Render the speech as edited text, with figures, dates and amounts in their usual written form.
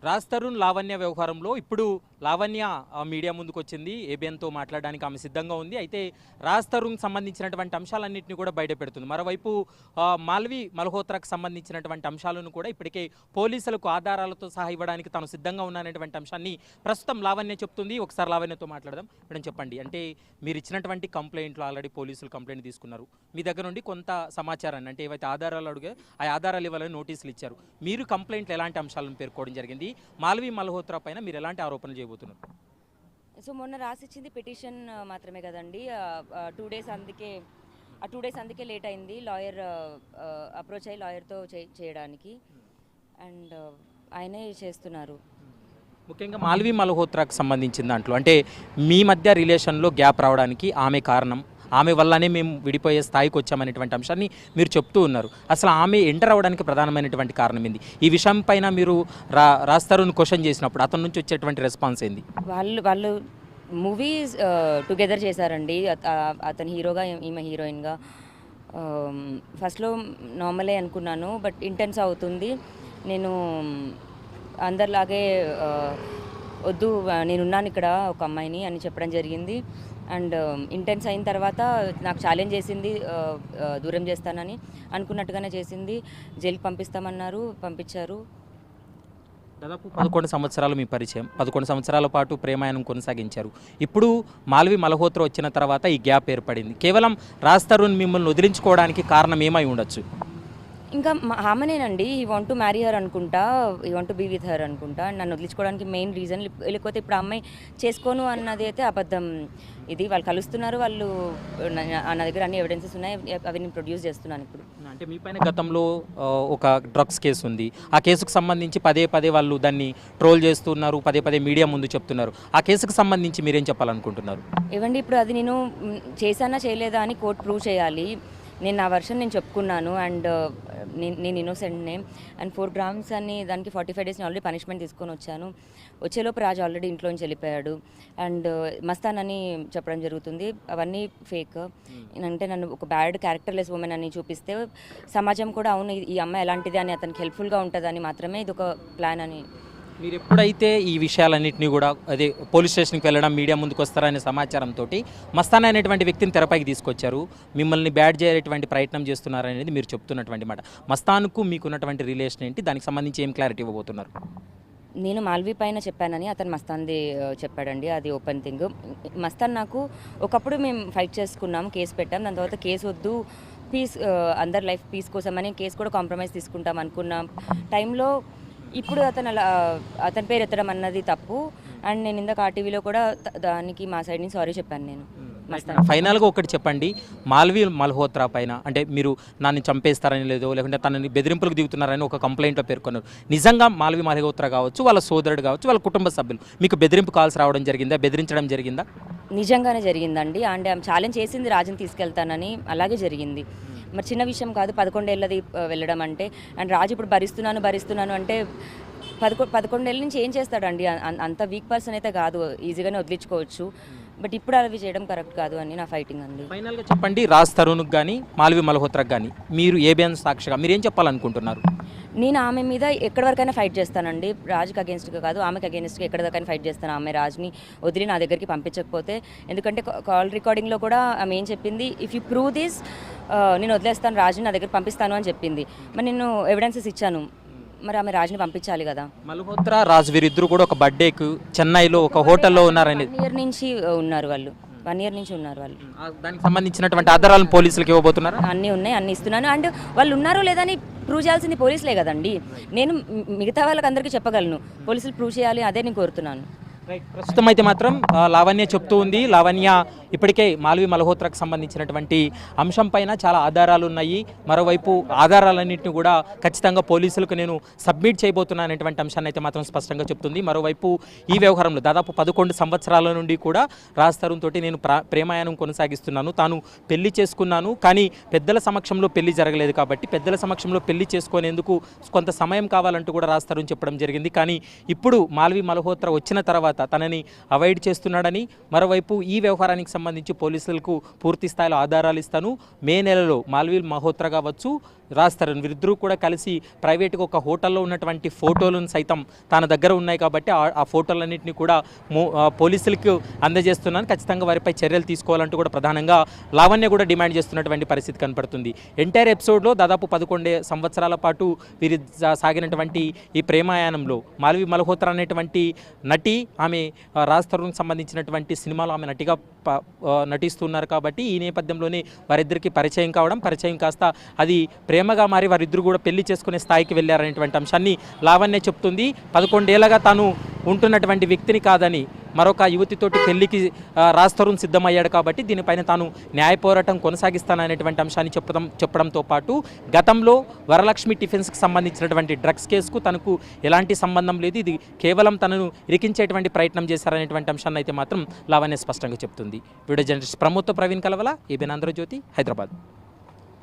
రాజ్ తరుణ్ లావణ్య వ్యవహారంలో ఇప్పుడు లావణ్య మీడియా ముందుకు వచ్చింది. ఏబిఎన్తో మాట్లాడడానికి ఆమె సిద్ధంగా ఉంది. అయితే రాజ్ తరుణ్ సంబంధించినటువంటి అంశాలన్నింటినీ కూడా బయట పెడుతుంది. మరోవైపు మాల్వి మల్హోత్రాకు సంబంధించినటువంటి అంశాలను కూడా ఇప్పటికే పోలీసులకు ఆధారాలతో సహా ఇవ్వడానికి తాను సిద్ధంగా ఉన్నాననేటువంటి అంశాన్ని ప్రస్తుతం లావణ్య చెప్తుంది. ఒకసారి లావణ్యతో మాట్లాడదాం. మేడం చెప్పండి, అంటే మీరు ఇచ్చినటువంటి కంప్లైంట్లు ఆల్రెడీ పోలీసులు కంప్లైంట్ తీసుకున్నారు. మీ దగ్గర నుండి కొంత సమాచారాన్ని, అంటే ఏవైతే ఆధారాలు అడిగా ఆ ఆధారాలు ఇవ్వాలని నోటీసులు ఇచ్చారు. మీరు కంప్లైంట్లు ఎలాంటి అంశాలను పేర్కోవడం జరిగింది? మాల్వి మల్హోత్రా పైన మీరు ఎలాంటి ఆరోపణలు చేయబోతున్నారు? సో మొన్న రాసిచ్చింది పిటిషన్ మాత్రమే కదండి. 2 డేస్ అందుకే 2 డేస్ అందుకే లేట్ అయింది లాయర్ అప్రోచ్ అయ్యి లాయర్తో చేయడానికి. అండ్ ఆయనే చేస్తున్నారు. ముఖ్యంగా మాల్వి మల్హోత్రాకు సంబంధించిన దాంట్లో అంటే మీ మధ్య రిలేషన్లో గ్యాప్ రావడానికి ఆమె కారణం, ఆమె వల్లనే మేము విడిపోయే స్థాయికి వచ్చామనేటువంటి అంశాన్ని మీరు చెప్తూ ఉన్నారు. అసలు ఆమె ఎంటర్ అవ్వడానికి ప్రధానమైనటువంటి కారణం ఏంది? ఈ విషయం పైన మీరు రాజ్ తరుణ్ క్వశ్చన్ చేసినప్పుడు అతని నుంచి వచ్చేటువంటి రెస్పాన్స్ ఏంది? వాళ్ళు మూవీస్ టుగెదర్ చేశారండి. అతను హీరోగా, ఈమె హీరోయిన్గా. ఫస్ట్లో నార్మలే అనుకున్నాను, బట్ ఇంటెన్స్ అవుతుంది. నేను అందరిలాగే వద్దు, నేనున్నాను ఇక్కడ ఒక అమ్మాయిని అని చెప్పడం జరిగింది. అండ్ ఇంటెన్స్ అయిన తర్వాత నాకు ఛాలెంజ్ చేసింది, దూరం చేస్తానని. అనుకున్నట్టుగానే చేసింది. జైలుకి పంపిస్తామన్నారు, పంపించారు. దాదాపు 11 సంవత్సరాలు మీ పరిచయం, 11 సంవత్సరాల పాటు ప్రేమాయణం కొనసాగించారు. ఇప్పుడు మాల్వి మల్హోత్రా వచ్చిన తర్వాత ఈ గ్యాప్ ఏర్పడింది. కేవలం రాజ్ తరుణ్ మిమ్మల్ని వదిలించుకోవడానికి కారణం ఏమై ఉండొచ్చు? ఇంకా ఆమెనేనండి. ఈ వాంట్ టు మ్యారీ హర్ అనుకుంటా, I want to be with her అనుకుంటా. నన్ను వదిలించుకోవడానికి మెయిన్ రీజన్. లేకపోతే ఇప్పుడు అమ్మాయి చేసుకోను అన్నది అయితే అబద్ధం. ఇది వాళ్ళు కలుస్తున్నారు, వాళ్ళు నా దగ్గర అన్ని ఎవిడెన్సెస్ ఉన్నాయి, అవి నేను ప్రొడ్యూస్ చేస్తున్నాను ఇప్పుడు. అంటే మీ పైన గతంలో ఒక డ్రగ్స్ కేసు ఉంది. ఆ కేసుకు సంబంధించి పదే పదే వాళ్ళు దాన్ని ట్రోల్ చేస్తున్నారు, పదే పదే మీడియా ముందు చెప్తున్నారు. ఆ కేసుకు సంబంధించి మీరేం చెప్పాలనుకుంటున్నారు? ఏవండి, ఇప్పుడు అది నేను చేశానా చేయలేదా అని కోర్టు ప్రూవ్ చేయాలి. నేను నా వర్షన్ నేను చెప్పుకున్నాను. అండ్ నేను ఇన్నోసెంట్నే. అండ్ 4 grams అని దానికి 45 days ఆల్రెడీ పనిష్మెంట్ తీసుకొని వచ్చాను. వచ్చేలోపు రాజు ఆల్రెడీ ఇంట్లోంచి వెళ్ళిపోయాడు. అండ్ మస్తాన్ అని చెప్పడం జరుగుతుంది. అవన్నీ ఫేక్. అంటే నన్ను ఒక బ్యాడ్ క్యారెక్టర్లెస్ ఉమెన్ అని చూపిస్తే సమాజం కూడా అవును ఈ అమ్మాయి ఎలాంటిది అని, అతనికి హెల్ప్ఫుల్గా ఉంటుందని మాత్రమే ఇది ఒక ప్లాన్ అని. మీరు ఎప్పుడైతే ఈ విషయాలన్నింటినీ కూడా అదే పోలీస్ స్టేషన్కి వెళ్ళడం, మీడియా ముందుకు వస్తారనే సమాచారంతో మస్తాన్ అనేటువంటి వ్యక్తిని తెరపైకి తీసుకొచ్చారు. మిమ్మల్ని బ్యాడ్ చేయటువంటి ప్రయత్నం చేస్తున్నారనేది మీరు చెప్తున్నటువంటి మాట. మస్తాన్కు మీకున్నటువంటి రిలేషన్ ఏంటి? దానికి సంబంధించి ఏం క్లారిటీ ఇవ్వబోతున్నారు? నేను మాల్వి పైన చెప్పానని అతను మస్తాన్ది చెప్పాడండి. అది ఓపెన్ థింగ్. మస్తాన్ నాకు ఒకప్పుడు మేము ఫైట్ చేసుకున్నాం, కేసు పెట్టాం. దాని తర్వాత కేసు వద్దు, పీస్, అందరి లైఫ్ పీస్ కోసమని కేసు కూడా కాంప్రమైజ్ తీసుకుంటాం అనుకున్న టైంలో ఇప్పుడు అతని పేరు ఎత్తడం అన్నది తప్పు. అండ్ నేను ఇందాక ఆర్టీవీలో కూడా దానికి మా సైడ్ నుంచి సారీ చెప్పాను నేను. ఫైనల్గా ఒకటి చెప్పండి, మాల్వి మల్హోత్రా పైన అంటే మీరు నన్ను చంపేస్తారని లేదో, లేకుంటే తనని బెదిరింపులకు దిగుతున్నారని ఒక కంప్లైంట్లో పేర్కొన్నారు. నిజంగా మాల్వి మల్హోత్రా కావచ్చు, వాళ్ళ సోదరుడు కావచ్చు, వాళ్ళ కుటుంబ సభ్యులు మీకు బెదిరింపు కాల్స్ రావడం జరిగిందా? బెదిరించడం జరిగిందా? నిజంగానే జరిగిందండి. అండ్ ఆమె ఛాలెంజ్ చేసింది రాజుని తీసుకెళ్తానని. అలాగే జరిగింది. మరి చిన్న విషయం కాదు 11 ఏళ్ళది వెళ్ళడం అంటే. అండ్ రాజు ఇప్పుడు భరిస్తున్నాను అంటే 11 ఏళ్ళ నుంచి ఏం చేస్తాడండి? అంత వీక్ పర్సన్ అయితే కాదు, ఈజీగానే వదిలించుకోవచ్చు. బట్ ఇప్పుడు అవి చేయడం కరెక్ట్ కాదు అని నా ఫైటింగ్ అండి. ఫైనల్గా చెప్పండి, రాజ్ తరుణ్కి కానీ మాల్వి మల్హోత్రాకి కానీ మీరు ఏబిఎన్ సాక్షిగా మీరు ఏం చెప్పాలనుకుంటున్నారు? నేను ఆమె మీద ఎక్కడి వరకైనా ఫైట్ చేస్తానండి. రాజుకి అగేన్స్ట్గా కాదు, ఆమెకి అగేన్స్ట్గా ఎక్కడి వరకైనా ఫైట్ చేస్తాను. ఆమె రాజుని వదిలి నా దగ్గరికి పంపించకపోతే. ఎందుకంటే కాల్ రికార్డింగ్లో కూడా ఆమె ఏం చెప్పింది, ఇఫ్ యూ ప్రూవ్ దిస్ నేను వదిలేస్తాను, రాజుని నా దగ్గర పంపిస్తాను అని చెప్పింది. మరి నేను ఎవిడెన్సెస్ ఇచ్చాను, మరి ఆమె రాజుని పంపించాలి కదా. మల్హోత్రా రాజు వీరిద్దరు కూడా ఒక బర్త్డేకు చెన్నైలో ఒక హోటల్లో ఉన్నారని 1 year నుంచి ఉన్నారు వాళ్ళు. 1 year నుంచి ఉన్నారు వాళ్ళు. దానికి సంబంధించినటువంటి ఆధారాలను పోలీసులకు ఇవ్వబోతున్నారు. అన్నీ ఉన్నాయి, అన్నీ ఇస్తున్నాను. అండ్ వాళ్ళు ఉన్నారో లేదని ప్రూవ్ చేయాల్సింది పోలీసులే కదండి. నేను మిగతా వాళ్ళకి అందరికీ చెప్పగలను, పోలీసులు ప్రూవ్ చేయాలి, అదే నేను కోరుతున్నాను. ప్రస్తుతం అయితే మాత్రం లావణ్య చెప్తూ ఉంది. లావణ్య ఇప్పటికే మాల్వి మల్హోత్రాకు సంబంధించినటువంటి అంశం పైన చాలా ఆధారాలు ఉన్నాయి. మరోవైపు ఆధారాలన్నింటినీ కూడా ఖచ్చితంగా పోలీసులకు నేను సబ్మిట్ చేయబోతున్నాననేటువంటి అంశాన్ని అయితే మాత్రం స్పష్టంగా చెప్తుంది. మరోవైపు ఈ వ్యవహారంలో దాదాపు 11 సంవత్సరాల నుండి కూడా రాజ్ తరుణ్ తోటి నేను ప్రేమాయణం కొనసాగిస్తున్నాను. తాను పెళ్లి చేసుకున్నాను, కానీ పెద్దల సమక్షంలో పెళ్లి జరగలేదు కాబట్టి పెద్దల సమక్షంలో పెళ్లి చేసుకునేందుకు కొంత సమయం కావాలంటూ కూడా రాజ్ తరుణ్ చెప్పడం జరిగింది. కానీ ఇప్పుడు మాల్వి మల్హోత్రా వచ్చిన తర్వాత తనని అవాయిడ్ చేస్తున్నాడని, మరోవైపు ఈ వ్యవహారానికి సంబంధించి పోలీసులకు పూర్తి స్థాయిలో ఆధారాలు ఇస్తాను, మే నెలలో మాల్వి మల్హోత్రా కావచ్చు, రాజ్ తరుణ్ వీరిద్దరూ కూడా కలిసి ప్రైవేట్గా ఒక హోటల్లో ఉన్నటువంటి ఫోటోలను సైతం తన దగ్గర ఉన్నాయి కాబట్టి ఆ ఫోటోలన్నింటినీ కూడా పోలీసులకు అందజేస్తున్నాను, ఖచ్చితంగా వారిపై చర్యలు తీసుకోవాలంటూ కూడా ప్రధానంగా లావణ్య కూడా డిమాండ్ చేస్తున్నటువంటి పరిస్థితి కనపడుతుంది. ఎంటైర్ ఎపిసోడ్లో దాదాపు 11 సంవత్సరాల పాటు వీరి సాగినటువంటి ఈ ప్రేమాయాణంలో మాల్వి మల్హోత్రా అనేటువంటి నటి, ఆమె రాజ్ తరుణ్కి సంబంధించినటువంటి సినిమాలో ఆమె నటిగా నటిస్తున్నారు కాబట్టి ఈ నేపథ్యంలోనే వారిద్దరికి పరిచయం కాస్త అది ప్రేమగా మారి వారిద్దరు కూడా పెళ్లి చేసుకునే స్థాయికి వెళ్ళారనేటువంటి అంశాన్ని లావణ్య చెప్తుంది. 11 ఏళ్ళగా తాను ఉంటున్నటువంటి వ్యక్తిని కాదని మరొక యువతితోటి పెళ్లికి రాజ్ తరుణ్ సిద్ధమయ్యాడు కాబట్టి దీనిపైన తాను న్యాయ పోరాటం కొనసాగిస్తాననేటువంటి అంశాన్ని చెప్పడంతో పాటు గతంలో వరలక్ష్మి టిఫిన్స్కి సంబంధించినటువంటి డ్రగ్స్ కేసుకు తనకు ఎలాంటి సంబంధం లేదు, ఇది కేవలం తనను ఇరికించేటువంటి ప్రయత్నం చేశారనేటువంటి అంశాన్ని అయితే మాత్రం లావణ్య స్పష్టంగా చెప్తుంది. వీడియో జర్నలిస్ట్ ప్రమోద్తో ప్రవీణ్ కలవల, ఏబిఎన్ ఆంధ్రజ్యోతి, హైదరాబాద్.